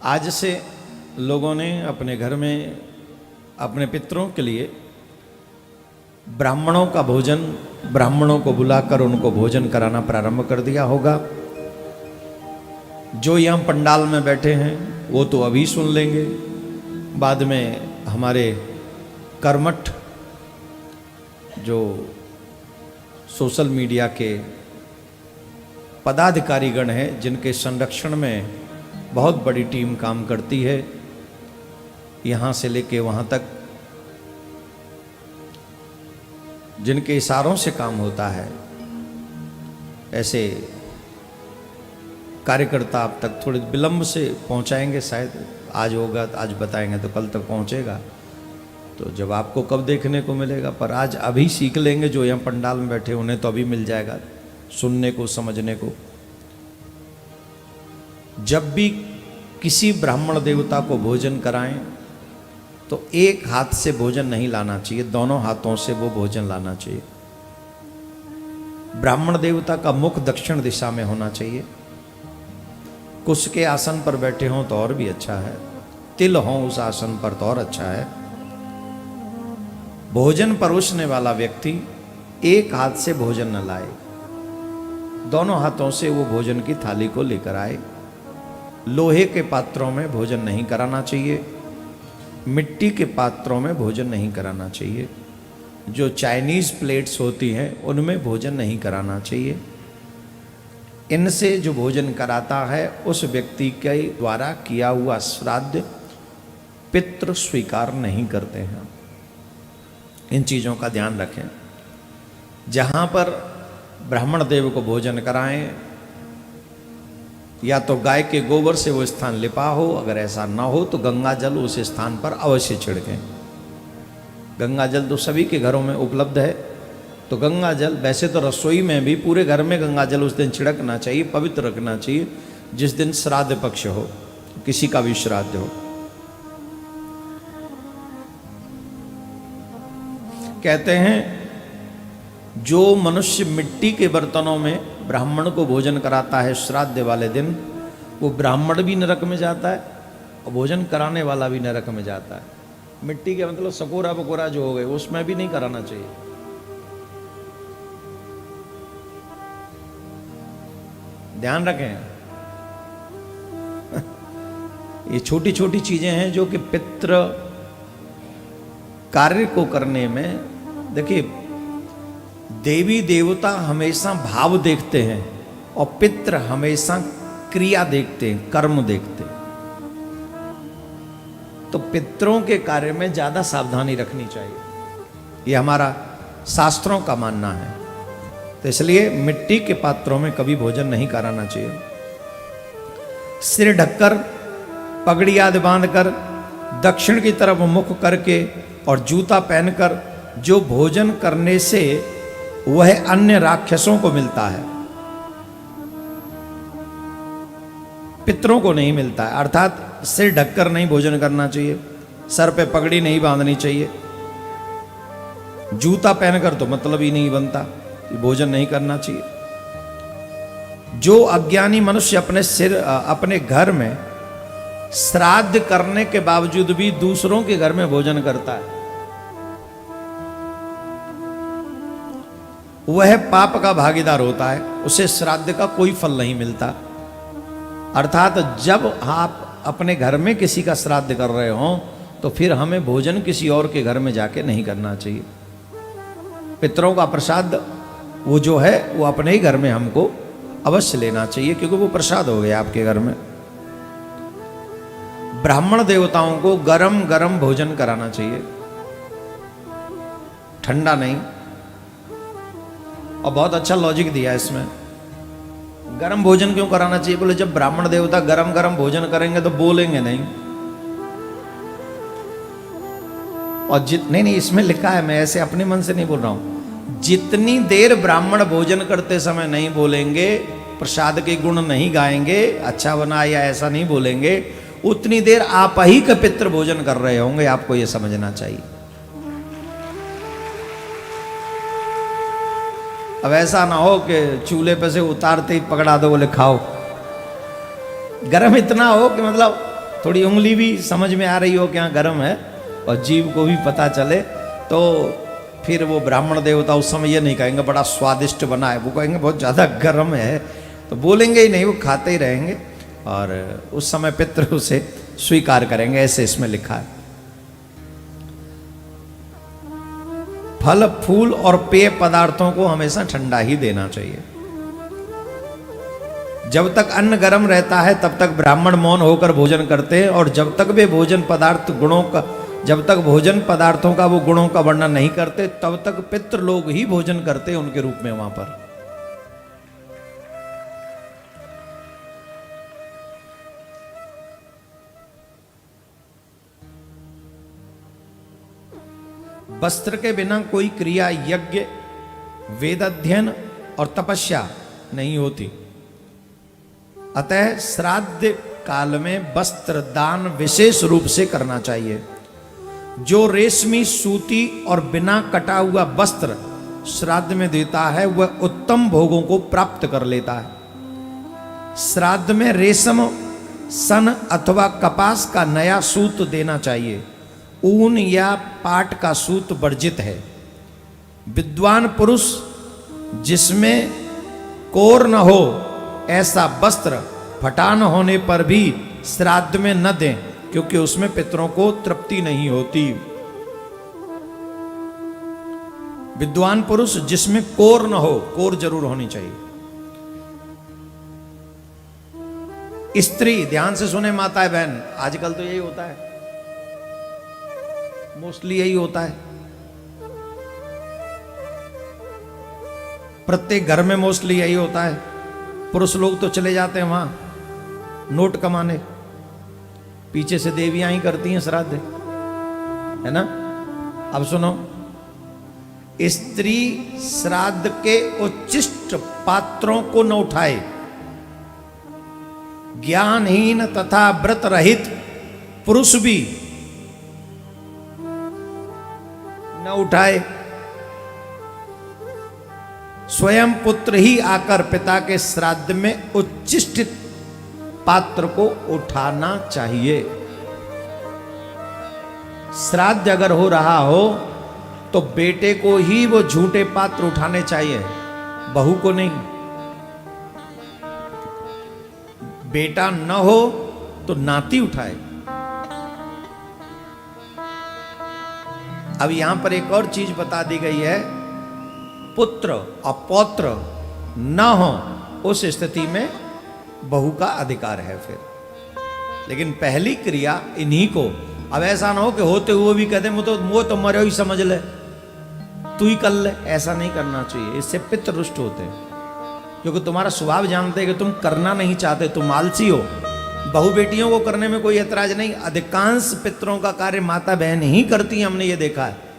आज से लोगों ने अपने घर में अपने पितरों के लिए ब्राह्मणों का भोजन, ब्राह्मणों को बुलाकर उनको भोजन कराना प्रारंभ कर दिया होगा। जो यहाँ पंडाल में बैठे हैं वो तो अभी सुन लेंगे, बाद में हमारे कर्मठ जो सोशल मीडिया के पदाधिकारीगण हैं, जिनके संरक्षण में बहुत बड़ी टीम काम करती है, यहाँ से लेके वहाँ तक जिनके इशारों से काम होता है, ऐसे कार्यकर्ता अब तक थोड़े विलंब से पहुँचाएंगे। शायद आज होगा, आज बताएंगे तो कल तक पहुँचेगा, तो जब आपको कब देखने को मिलेगा। पर आज अभी सीख लेंगे, जो यहाँ पंडाल में बैठे उन्हें तो अभी मिल जाएगा सुनने को, समझने को। जब भी किसी ब्राह्मण देवता को भोजन कराएं तो एक हाथ से भोजन नहीं लाना चाहिए, दोनों हाथों से वो भोजन लाना चाहिए। ब्राह्मण देवता का मुख दक्षिण दिशा में होना चाहिए। कुश के आसन पर बैठे हों तो और भी अच्छा है, तिल हों उस आसन पर तो और अच्छा है। भोजन परोसने वाला व्यक्ति एक हाथ से भोजन न लाए, दोनों हाथों से वो भोजन की थाली को लेकर आए। लोहे के पात्रों में भोजन नहीं कराना चाहिए, मिट्टी के पात्रों में भोजन नहीं कराना चाहिए। जो चाइनीज़ प्लेट्स होती हैं उनमें भोजन नहीं कराना चाहिए। इनसे जो भोजन कराता है उस व्यक्ति के द्वारा किया हुआ श्राद्ध पितृ स्वीकार नहीं करते हैं। इन चीज़ों का ध्यान रखें। जहाँ पर ब्राह्मण देव को भोजन कराएं, या तो गाय के गोबर से वो स्थान लिपा हो, अगर ऐसा ना हो तो गंगा जल उस स्थान पर अवश्य छिड़कें। गंगा जल तो सभी के घरों में उपलब्ध है, तो गंगा जल, वैसे तो रसोई में भी पूरे घर में गंगा जल उस दिन छिड़कना चाहिए, पवित्र रखना चाहिए। जिस दिन श्राद्ध पक्ष हो, किसी का भी श्राद्ध हो। कहते हैं जो मनुष्य मिट्टी के बर्तनों में ब्राह्मण को भोजन कराता है श्राद्ध वाले दिन, वो ब्राह्मण भी नरक में जाता है और भोजन कराने वाला भी नरक में जाता है। मिट्टी के मतलब सकोरा बकोरा जो हो गए, उसमें भी नहीं कराना चाहिए। ध्यान रखें। ये छोटी छोटी चीजें हैं जो कि पितृ कार्य को करने में, देखिए देवी देवता हमेशा भाव देखते हैं और पितृ हमेशा क्रिया देखते हैं, कर्म देखते हैं। तो पितरों के कार्य में ज्यादा सावधानी रखनी चाहिए, ये हमारा शास्त्रों का मानना है। तो इसलिए मिट्टी के पात्रों में कभी भोजन नहीं कराना चाहिए। सिर ढककर, पगड़ी आदि बांधकर, दक्षिण की तरफ मुख करके और जूता पहनकर जो भोजन करने से वह अन्य राक्षसों को मिलता है, पितरों को नहीं मिलता है। अर्थात सिर ढककर नहीं भोजन करना चाहिए, सर पे पगड़ी नहीं बांधनी चाहिए, जूता पहनकर तो मतलब ही नहीं बनता, भोजन नहीं करना चाहिए। जो अज्ञानी मनुष्य अपने घर में श्राद्ध करने के बावजूद भी दूसरों के घर में भोजन करता है, वह पाप का भागीदार होता है, उसे श्राद्ध का कोई फल नहीं मिलता। अर्थात जब आप अपने घर में किसी का श्राद्ध कर रहे हो तो फिर हमें भोजन किसी और के घर में जाके नहीं करना चाहिए। पितरों का प्रसाद वो जो है वो अपने ही घर में हमको अवश्य लेना चाहिए, क्योंकि वो प्रसाद हो गया आपके घर में। ब्राह्मण देवताओं को गरम गरम भोजन कराना चाहिए, ठंडा नहीं। और बहुत अच्छा लॉजिक दिया इसमें। गरम भोजन क्यों कराना चाहिए? बोले जब ब्राह्मण देवता गरम गरम भोजन करेंगे तो बोलेंगे नहीं। और नहीं, इसमें लिखा है, मैं ऐसे अपने मन से नहीं बोल रहा हूं। जितनी देर ब्राह्मण भोजन करते समय नहीं बोलेंगे, प्रसाद के गुण नहीं गाएंगे, अच्छा बना या ऐसा नहीं बोलेंगे, उतनी देर आप ही का पितृ भोजन कर रहे होंगे। आपको यह समझना चाहिए। अब ऐसा ना हो कि चूल्हे पे से उतारते ही पकड़ा दो, बोले खाओ। गरम इतना हो कि मतलब थोड़ी उंगली भी समझ में आ रही हो क्या गर्म है और जीभ को भी पता चले, तो फिर वो ब्राह्मण देवता उस समय ये नहीं कहेंगे बड़ा स्वादिष्ट बना है, वो कहेंगे बहुत ज़्यादा गर्म है, तो बोलेंगे ही नहीं, वो खाते ही रहेंगे और उस समय पितृ उसे स्वीकार करेंगे, ऐसे इसमें लिखा है। फल फूल और पेय पदार्थों को हमेशा ठंडा ही देना चाहिए। जब तक अन्न गर्म रहता है तब तक ब्राह्मण मौन होकर भोजन करते हैं, और जब तक वे भोजन पदार्थ गुणों का, जब तक भोजन पदार्थों का वो गुणों का वर्णन नहीं करते तब तक पितृ लोग ही भोजन करते उनके रूप में वहां पर। वस्त्र के बिना कोई क्रिया, यज्ञ, वेद अध्ययन और तपस्या नहीं होती। अतः श्राद्ध काल में वस्त्र दान विशेष रूप से करना चाहिए। जो रेशमी, सूती और बिना कटा हुआ वस्त्र श्राद्ध में देता है वह उत्तम भोगों को प्राप्त कर लेता है। श्राद्ध में रेशम, सन अथवा कपास का नया सूत देना चाहिए। ऊन या पाट का सूत वर्जित है। विद्वान पुरुष जिसमें कोर न हो ऐसा वस्त्र फटा न होने पर भी श्राद्ध में न दें, क्योंकि उसमें पितरों को तृप्ति नहीं होती। विद्वान पुरुष जिसमें कोर न हो, कोर जरूर होनी चाहिए। स्त्री, ध्यान से सुने माता बहन, आजकल तो यही होता है, मोस्टली यही होता है, प्रत्येक घर में मोस्टली यही होता है। पुरुष लोग तो चले जाते हैं वहां नोट कमाने, पीछे से देवियां ही करती हैं श्राद्ध, है ना। अब सुनो, स्त्री श्राद्ध के उच्चिष्ट पात्रों को न उठाए। ज्ञानहीन तथा व्रत रहित पुरुष भी न उठाए। स्वयं पुत्र ही आकर पिता के श्राद्ध में उच्चिष्ट पात्र को उठाना चाहिए। श्राद्ध अगर हो रहा हो तो बेटे को ही वो झूठे पात्र उठाने चाहिए, बहू को नहीं। बेटा न हो तो नाती उठाए। अब यहां पर एक और चीज बता दी गई है, पुत्र और पौत्र न हो उस स्थिति में बहू का अधिकार है फिर। लेकिन पहली क्रिया इन्हीं को, अब ऐसा ना हो कि होते हुए भी कहते वो तो मरे ही समझ ले, तू ही कर ले, ऐसा नहीं करना चाहिए। इससे पितृ रुष्ट होते हैं, क्योंकि तुम्हारा स्वभाव जानते हैं कि तुम करना नहीं चाहते, तुम आलसी हो। बहू बेटियों को करने में कोई ऐतराज नहीं, अधिकांश पितरों का कार्य माता बहन ही करती हैं, हमने ये देखा है।